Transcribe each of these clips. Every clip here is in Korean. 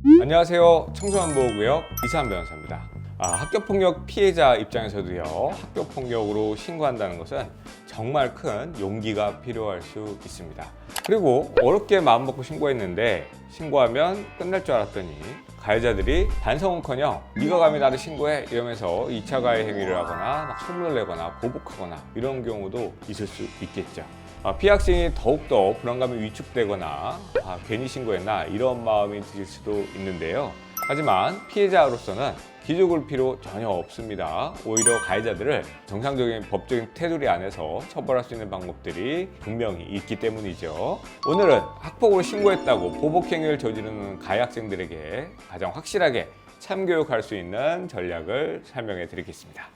안녕하세요. 청소년보호구역 이상한 변호사입니다. 학교폭력 피해자 입장에서도요, 학교폭력으로 신고한다는 것은 정말 큰 용기가 필요할 수 있습니다. 그리고 어렵게 마음먹고 신고했는데 신고하면 끝날 줄 알았더니 가해자들이 반성은커녕 네가 감히 나를 신고해 이러면서 2차 가해 행위를 하거나 막 소문을 내거나 보복하거나 이런 경우도 있을 수 있겠죠. 피해 학생이 더욱더 불안감이 위축되거나 괜히 신고했나 이런 마음이 드실 수도 있는데요. 하지만 피해자로서는 기죽을 필요 전혀 없습니다. 오히려 가해자들을 정상적인 법적인 테두리 안에서 처벌할 수 있는 방법들이 분명히 있기 때문이죠. 오늘은 학폭으로 신고했다고 보복행위를 저지르는 가해 학생들에게 가장 확실하게 참교육할 수 있는 전략을 설명해 드리겠습니다.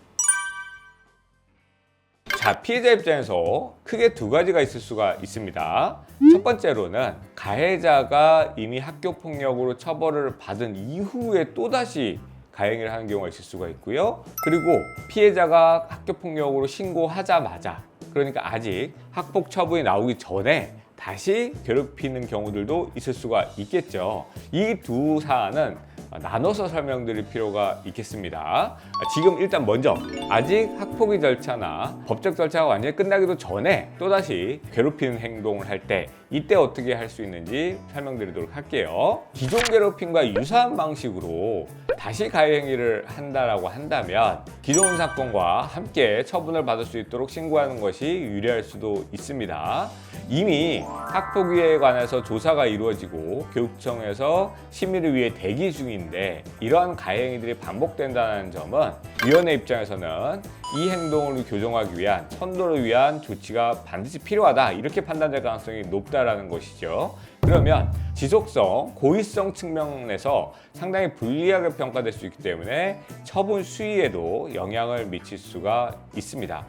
피해자 입장에서 크게 두 가지가 있을 수가 있습니다. 첫 번째로는 가해자가 이미 학교폭력으로 처벌을 받은 이후에 또다시 가해행위를 하는 경우가 있을 수가 있고요. 그리고 피해자가 학교폭력으로 신고하자마자, 그러니까 아직 학폭 처분이 나오기 전에 다시 괴롭히는 경우들도 있을 수가 있겠죠. 이 두 사안은 나눠서 설명드릴 필요가 있겠습니다. 지금 일단 먼저 아직 학폭위 절차나 법적 절차가 완전히 끝나기도 전에 또다시 괴롭히는 행동을 할 때 이때 어떻게 할 수 있는지 설명드리도록 할게요. 기존 괴롭힘과 유사한 방식으로 다시 가해 행위를 한다라고 한다면 기존 사건과 함께 처분을 받을 수 있도록 신고하는 것이 유리할 수도 있습니다. 이미 학폭위에 관해서 조사가 이루어지고 교육청에서 심의를 위해 대기 중인데 이러한 가해 행위들이 반복된다는 점은 위원회 입장에서는 이 행동을 교정하기 위한 선도를 위한 조치가 반드시 필요하다 이렇게 판단될 가능성이 높다라는 것이죠. 그러면 지속성, 고의성 측면에서 상당히 불리하게 평가될 수 있기 때문에 처분 수위에도 영향을 미칠 수가 있습니다.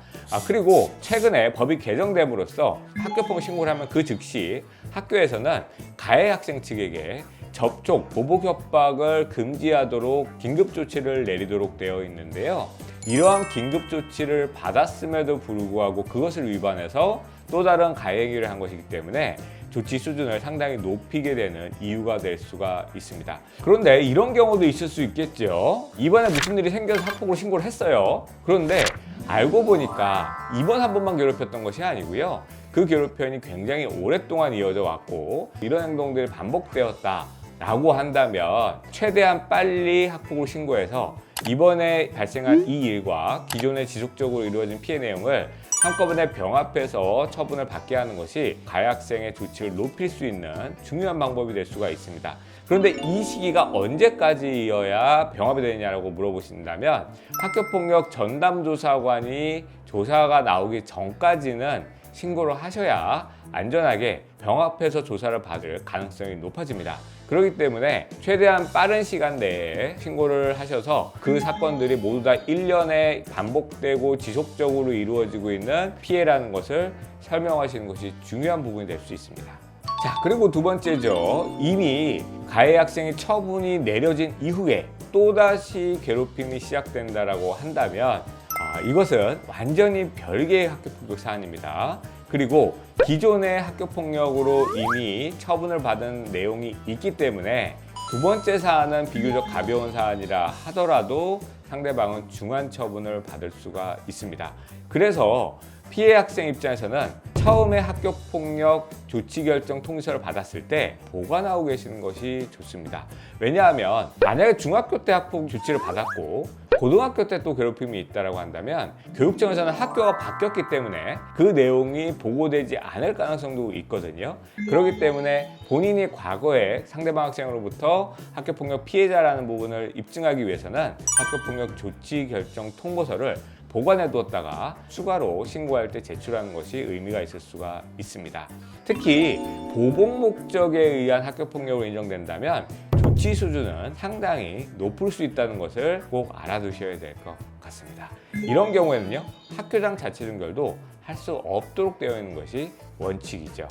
그리고 최근에 법이 개정됨으로써 학교폭력 신고를 하면 그 즉시 학교에서는 가해 학생 측에게 접촉, 보복 협박을 금지하도록 긴급 조치를 내리도록 되어 있는데요. 이러한 긴급 조치를 받았음에도 불구하고 그것을 위반해서 또 다른 가해 행위를 한 것이기 때문에 조치 수준을 상당히 높이게 되는 이유가 될 수가 있습니다. 그런데 이런 경우도 있을 수 있겠죠. 이번에 무슨 일이 생겨서 학폭으로 신고를 했어요. 그런데 알고 보니까 이번 한 번만 괴롭혔던 것이 아니고요. 그 괴롭힘이 굉장히 오랫동안 이어져 왔고 이런 행동들이 반복되었다 라고 한다면 최대한 빨리 학폭으로 신고해서 이번에 발생한 이 일과 기존에 지속적으로 이루어진 피해 내용을 한꺼번에 병합해서 처분을 받게 하는 것이 가해 학생의 조치를 높일 수 있는 중요한 방법이 될 수가 있습니다. 그런데 이 시기가 언제까지여야 병합이 되느냐고 물어보신다면 학교폭력 전담조사관이 조사가 나오기 전까지는 신고를 하셔야 안전하게 병합해서 조사를 받을 가능성이 높아집니다. 그렇기 때문에 최대한 빠른 시간 내에 신고를 하셔서 그 사건들이 모두 다 1년에 반복되고 지속적으로 이루어지고 있는 피해라는 것을 설명하시는 것이 중요한 부분이 될 수 있습니다. 그리고 두 번째죠. 이미 가해 학생의 처분이 내려진 이후에 또다시 괴롭힘이 시작된다라고 한다면 이것은 완전히 별개의 학교폭력 사안입니다. 그리고 기존의 학교폭력으로 이미 처분을 받은 내용이 있기 때문에 두 번째 사안은 비교적 가벼운 사안이라 하더라도 상대방은 중한 처분을 받을 수가 있습니다. 그래서 피해 학생 입장에서는 처음에 학교폭력 조치결정 통지서를 받았을 때 보관하고 계시는 것이 좋습니다. 왜냐하면 만약에 중학교 때 학폭 조치를 받았고 고등학교 때 또 괴롭힘이 있다고 한다면 교육청에서는 학교가 바뀌었기 때문에 그 내용이 보고되지 않을 가능성도 있거든요. 그렇기 때문에 본인이 과거에 상대방 학생으로부터 학교폭력 피해자라는 부분을 입증하기 위해서는 학교폭력 조치결정 통보서를 보관해 두었다가 추가로 신고할 때 제출하는 것이 의미가 있을 수가 있습니다. 특히 보복 목적에 의한 학교폭력으로 인정된다면 조치 수준은 상당히 높을 수 있다는 것을 꼭 알아두셔야 될 것 같습니다. 이런 경우에는요, 학교장 자체 종결도 할 수 없도록 되어 있는 것이 원칙이죠.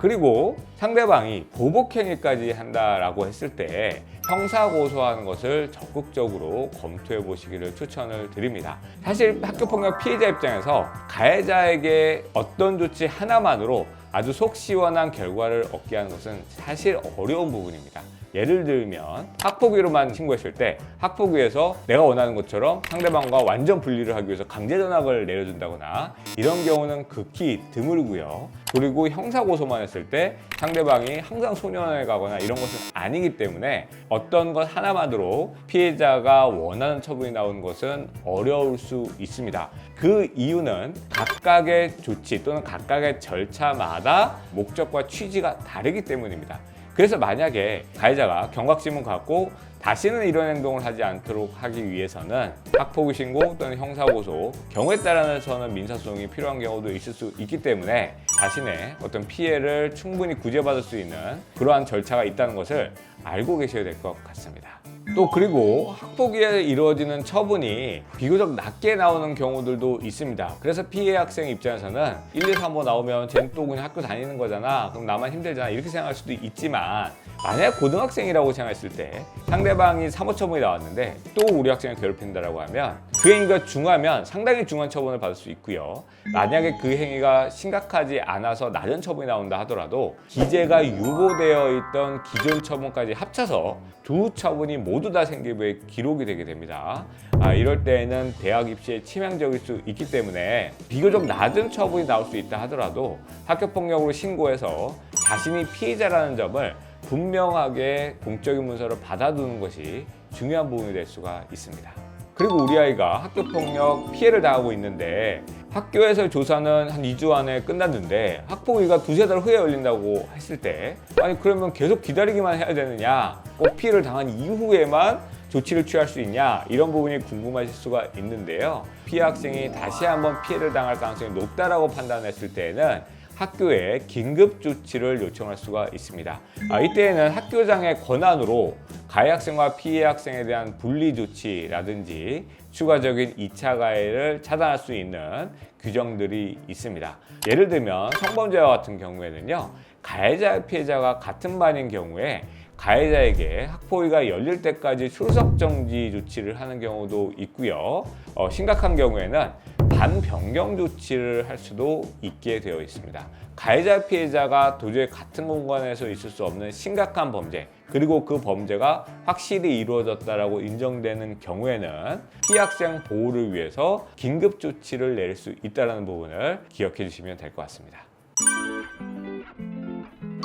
그리고 상대방이 보복행위까지 한다라고 했을 때 형사 고소하는 것을 적극적으로 검토해 보시기를 추천을 드립니다. 사실 학교폭력 피해자 입장에서 가해자에게 어떤 조치 하나만으로 아주 속 시원한 결과를 얻게 하는 것은 사실 어려운 부분입니다. 예를 들면 학폭위로만 신고했을 때 학폭위에서 내가 원하는 것처럼 상대방과 완전 분리를 하기 위해서 강제 전학을 내려준다거나 이런 경우는 극히 드물고요. 그리고 형사고소만 했을 때 상대방이 항상 소년원에 가거나 이런 것은 아니기 때문에 어떤 것 하나만으로 피해자가 원하는 처분이 나오는 것은 어려울 수 있습니다. 그 이유는 각각의 조치 또는 각각의 절차마다 목적과 취지가 다르기 때문입니다. 그래서 만약에 가해자가 경각심을 갖고 다시는 이런 행동을 하지 않도록 하기 위해서는 학폭위 신고 또는 형사고소, 경우에 따라서는 민사소송이 필요한 경우도 있을 수 있기 때문에 자신의 어떤 피해를 충분히 구제받을 수 있는 그러한 절차가 있다는 것을 알고 계셔야 될 것 같습니다. 또 그리고 학폭위에 이루어지는 처분이 비교적 낮게 나오는 경우들도 있습니다. 그래서 피해 학생 입장에서는 1, 2, 3호 나오면 쟤는 또 그냥 학교 다니는 거잖아, 그럼 나만 힘들잖아, 이렇게 생각할 수도 있지만 만약 고등학생이라고 생각했을 때 상대방이 3호 처분이 나왔는데 또 우리 학생을 괴롭힌다라고 하면 그 행위가 중하면 상당히 중한 처분을 받을 수 있고요. 만약에 그 행위가 심각하지 않아서 낮은 처분이 나온다 하더라도 기재가 유보되어 있던 기존 처분까지 합쳐서 두 처분이 모두 다 생기부에 기록이 되게 됩니다. 이럴 때에는 대학 입시에 치명적일 수 있기 때문에 비교적 낮은 처분이 나올 수 있다 하더라도 학교폭력으로 신고해서 자신이 피해자라는 점을 분명하게 공적인 문서를 받아두는 것이 중요한 부분이 될 수가 있습니다. 그리고 우리 아이가 학교폭력 피해를 당하고 있는데 학교에서 조사는 한 2주 안에 끝났는데 학폭위가 2-3달 후에 열린다고 했을 때 아니 그러면 계속 기다리기만 해야 되느냐, 꼭 피해를 당한 이후에만 조치를 취할 수 있냐, 이런 부분이 궁금하실 수가 있는데요. 피해 학생이 다시 한번 피해를 당할 가능성이 높다라고 판단했을 때에는 학교에 긴급 조치를 요청할 수가 있습니다. 이때에는 학교장의 권한으로 가해 학생과 피해 학생에 대한 분리 조치라든지 추가적인 2차 가해를 차단할 수 있는 규정들이 있습니다. 예를 들면 성범죄와 같은 경우에는요, 가해자 피해자가 같은 반인 경우에 가해자에게 학폭위가 열릴 때까지 출석 정지 조치를 하는 경우도 있고요. 심각한 경우에는 반변경 조치를 할 수도 있게 되어 있습니다. 가해자 피해자가 도저히 같은 공간에서 있을 수 없는 심각한 범죄, 그리고 그 범죄가 확실히 이루어졌다라고 인정되는 경우에는 피해 학생 보호를 위해서 긴급 조치를 내릴 수 있다는 부분을 기억해 주시면 될 것 같습니다.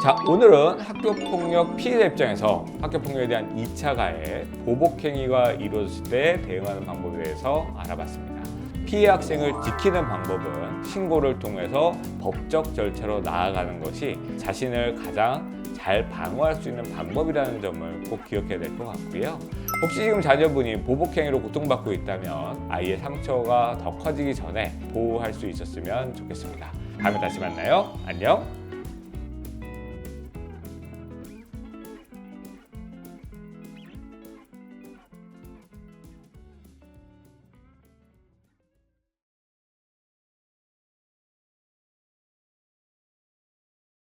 자, 오늘은 학교폭력 피해자 입장에서 학교폭력에 대한 2차 가해, 보복행위가 이루어졌을 때 대응하는 방법에 대해서 알아봤습니다. 피해 학생을 지키는 방법은 신고를 통해서 법적 절차로 나아가는 것이 자신을 가장 잘 방어할 수 있는 방법이라는 점을 꼭 기억해야 될 것 같고요. 혹시 지금 자녀분이 보복행위로 고통받고 있다면 아이의 상처가 더 커지기 전에 보호할 수 있었으면 좋겠습니다. 다음에 다시 만나요. 안녕.